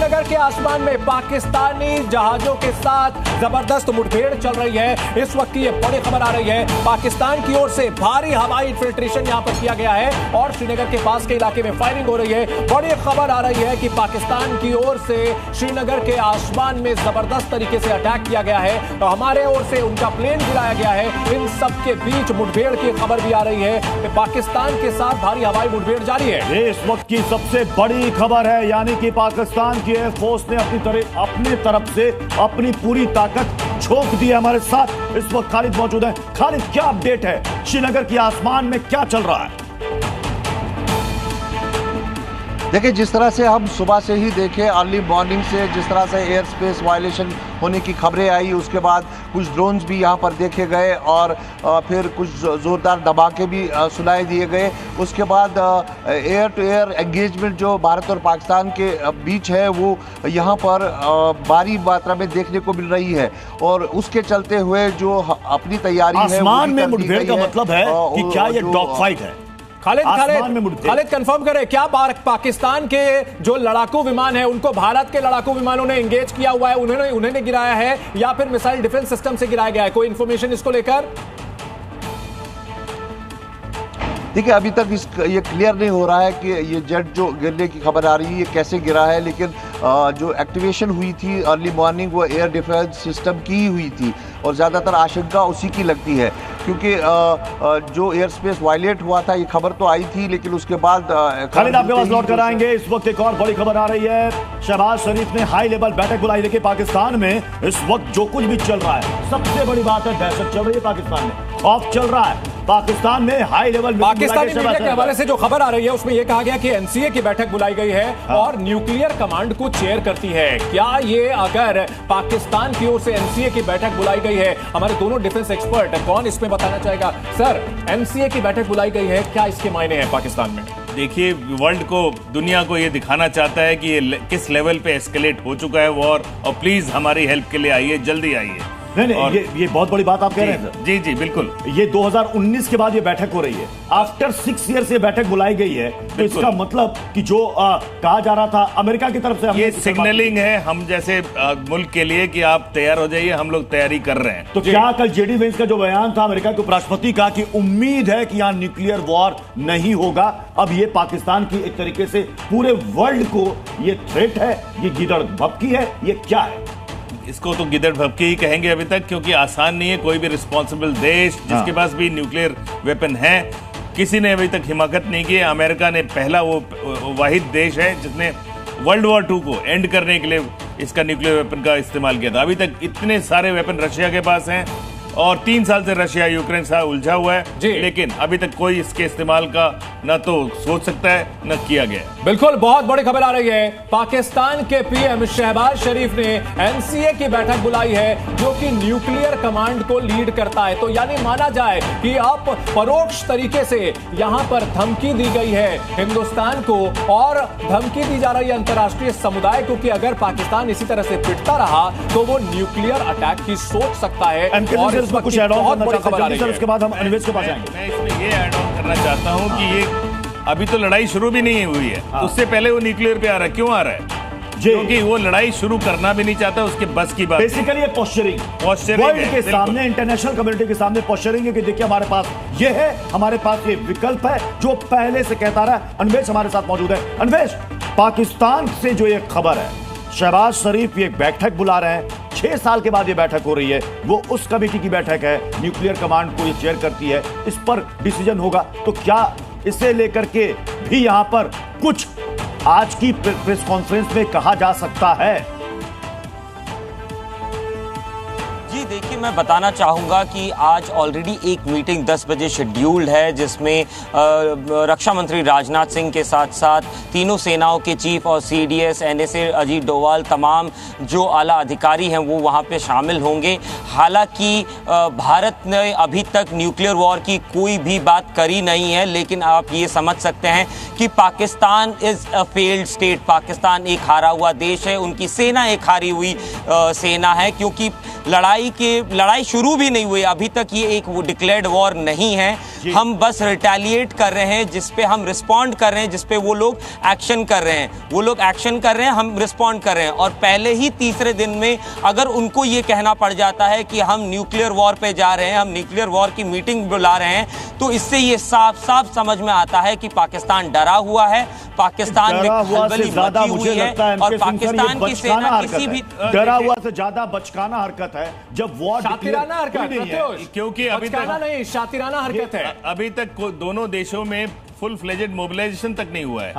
श्रीनगर के आसमान में पाकिस्तानी जहाजों के साथ जबरदस्त मुठभेड़ चल रही है। इस वक्त की ये बड़ी खबर आ रही है, पाकिस्तान की ओर से भारी हवाई इन्फिल्ट्रेशन यहां पर किया गया है और श्रीनगर के पास के इलाके में फायरिंग हो रही है। बड़ी खबर आ रही है कि पाकिस्तान की ओर से श्रीनगर के आसमान में जबरदस्त तरीके से अटैक किया गया है और हमारे ओर से उनका प्लेन गिराया गया है। इन सब के बीच मुठभेड़ की खबर भी आ रही है कि पाकिस्तान के साथ भारी हवाई मुठभेड़ जारी है। ये इस वक्त की सबसे बड़ी खबर है, यानी कि पाकिस्तान की एयरफोर्स ने अपनी तरफ से अपनी पूरी ताकत झोंक दी है। हमारे साथ इस वक्त खालिद मौजूद है। खालिद, क्या अपडेट है? श्रीनगर के आसमान में क्या चल रहा है? देखिए, जिस तरह से हम सुबह से ही देखे, अर्ली मॉर्निंग से जिस तरह से एयर स्पेस वायलेशन होने की खबरें आई, उसके बाद कुछ ड्रोन्स भी यहाँ पर देखे गए और फिर कुछ ज़ोरदार धमाके भी सुनाई दिए गए। उसके बाद एयर टू एयर एंगेजमेंट जो भारत और पाकिस्तान के बीच है वो यहाँ पर भारी मात्रा में देखने को मिल रही है और उसके चलते हुए जो अपनी तैयारी है आसमान में मुठभेड़ का मतलब है कि क्या ये डॉग फाइट है? खालिद कंफर्म करें, क्या पाकिस्तान के जो लड़ाकू विमान है उनको भारत के लड़ाकू विमानों ने एंगेज किया हुआ है, उन्होंने गिराया है या फिर मिसाइल डिफेंस सिस्टम से गिराया गया है? कोई इंफॉर्मेशन इसको लेकर? देखिए, अभी तक ये क्लियर नहीं हो रहा है कि ये जेट जो गिरने की खबर आ रही है ये कैसे गिरा है, लेकिन जो एक्टिवेशन हुई थी अर्ली मॉर्निंग वो एयर डिफेंस सिस्टम की ही हुई थी और ज़्यादातर आशंका उसी की लगती है, क्योंकि जो एयर स्पेस वायलेट हुआ था ये खबर तो आई थी, लेकिन उसके बाद खालिद आपके पास लौट कर आएंगे। इस वक्त एक और बड़ी खबर आ रही है, शहबाज शरीफ ने हाई लेवल बैठक बुलाई। देखिए, पाकिस्तान में इस वक्त जो कुछ भी चल रहा है, सबसे बड़ी बात है दहशत चल रही है पाकिस्तान में, खौफ चल रहा है पाकिस्तान में। हाई लेवल पाकिस्तानी मीडिया के हवाले से जो खबर आ रही है उसमें यह कहा गया कि एनसीए की बैठक बुलाई गई है और न्यूक्लियर कमांड को चेयर करती है। क्या ये, अगर पाकिस्तान की ओर से एनसीए की बैठक बुलाई गई है, हमारे दोनों डिफेंस एक्सपर्ट कौन इसमें बताना चाहेगा? सर, एनसीए की बैठक बुलाई गई है, क्या इसके मायने हैं पाकिस्तान में? देखिए, वर्ल्ड को, दुनिया को ये दिखाना चाहता है कि ये किस लेवल पे एस्केलेट हो चुका है वॉर, और प्लीज हमारी हेल्प के लिए आइए, जल्दी आइए। नहीं, ये बहुत बड़ी बात आप कह रहे हैं सर। जी जी बिल्कुल। ये 2019 के बाद ये बैठक हो रही है, आफ्टर 6 ईयर से बैठक बुलाई गई है, तो इसका मतलब कि जो कहा जा रहा था अमेरिका की तरफ से, ये सिग्नलिंग है हम जैसे मुल्क के लिए कि आप तैयार हो जाइए, हम लोग तैयारी कर रहे हैं। तो क्या कल जेडी वेंस का जो बयान था अमेरिका के उपराष्ट्रपति का कि उम्मीद है कि यहाँ न्यूक्लियर वॉर नहीं होगा, अब ये पाकिस्तान की एक तरीके से पूरे वर्ल्ड को ये थ्रेट है, ये गिदड़ भपकी है, ये क्या है? इसको तो गिदड़ भपके ही कहेंगे अभी तक, क्योंकि आसान नहीं है। कोई भी रिस्पॉन्सिबल देश जिसके पास भी न्यूक्लियर वेपन है, किसी ने अभी तक हिमाकत नहीं की। अमेरिका ने पहला वो वाहिद देश है जिसने वर्ल्ड वॉर 2 को एंड करने के लिए इसका न्यूक्लियर वेपन का इस्तेमाल किया था। अभी तक इतने सारे वेपन रशिया के पास हैं और 3 साल से रशिया यूक्रेन से उलझा हुआ है, लेकिन अभी तक कोई इसके इस्तेमाल का न तो सोच सकता है न किया गया। बिल्कुल, बहुत बड़ी खबर आ रही है, पाकिस्तान के पीएम शहबाज शरीफ ने एनसीए की बैठक बुलाई है जो कि न्यूक्लियर कमांड को लीड करता है। तो यानी माना जाए कि अब परोक्ष तरीके से यहां पर धमकी दी गई है हिंदुस्तान को और धमकी दी जा रही है अंतर्राष्ट्रीय समुदाय को कि अगर पाकिस्तान इसी तरह से पिटता रहा तो वो न्यूक्लियर अटैक की सोच सकता है। और कुछ ऐड ऑन करना चाहते हैं, उसके बाद हम अनिवेश के पास आएंगे। मैं इसमें ये ऐड ऑन करना चाहता हूं कि ये अभी तो लड़ाई शुरू भी नहीं हुई है, उससे पहले वो न्यूक्लियर पे आ रहा है। क्यों आ रहा है? क्योंकि वो लड़ाई शुरू करना भी नहीं चाहता, उसके बस की बात। बेसिकली ये पोस्चरिंग वर्ल्ड के सामने, इंटरनेशनल कम्युनिटी के सामने पोस्चरिंग है कि देखिए हमारे पास ये है, हमारे पास ये विकल्प है जो पहले से कहता रहा है। अनवेश हमारे साथ मौजूद है। अनवेश, पाकिस्तान से जो ये खबर है, शहबाज शरीफ ये बैठक बुला रहे हैं, 6 साल के बाद ये बैठक हो रही है, वो उस कमेटी की बैठक है, न्यूक्लियर कमांड को ये चेयर करती है, इस पर डिसीजन होगा। तो क्या इसे लेकर के भी यहां पर कुछ आज की प्रेस कॉन्फ्रेंस में कहा जा सकता है? जी देखिए, मैं बताना चाहूँगा कि आज ऑलरेडी एक मीटिंग 10 बजे शेड्यूल्ड है जिसमें रक्षा मंत्री राजनाथ सिंह के साथ साथ तीनों सेनाओं के चीफ और सीडीएस, एनएसए, अजीत डोवाल, तमाम जो आला अधिकारी हैं वो वहाँ पे शामिल होंगे। हालांकि भारत ने अभी तक न्यूक्लियर वॉर की कोई भी बात करी नहीं है, लेकिन आप ये समझ सकते हैं कि Pakistan is a failed state. Pakistan एक हारा हुआ देश है, उनकी सेना एक हारी हुई सेना है, क्योंकि लड़ाई शुरू भी नहीं हुई, अभी तक ये एक वो डिक्लेयर्ड वॉर नहीं है। हम बस रिटेलिएट कर रहे हैं, जिस पे हम रिस्पॉन्ड कर रहे हैं, जिस पे वो लोग एक्शन कर रहे हैं। वो लोग एक्शन कर रहे हैं, हम रिस्पॉन्ड कर रहे हैं। और पहले ही तीसरे दिन में अगर उनको ये कहना पड़ जाता है कि हम न्यूक्लियर वॉर पे जा रहे हैं, हम न्यूक्लियर वॉर की मीटिंग बुला रहे हैं, तो इससे ये साफ साफ समझ में आता है कि पाकिस्तान डरा हुआ है, पाकिस्तान में खलबली मची हुई है और पाकिस्तान की सेना किसी भी डरा हुआ से ज्यादा बचकाना हरकत है जब वॉर शातिराना हरकत है, क्योंकि अभी तक नहीं शातिराना हरकत है। अभी तक दोनों देशों में फुल फ्लेजेड मोबिलाइजेशन तक नहीं हुआ है।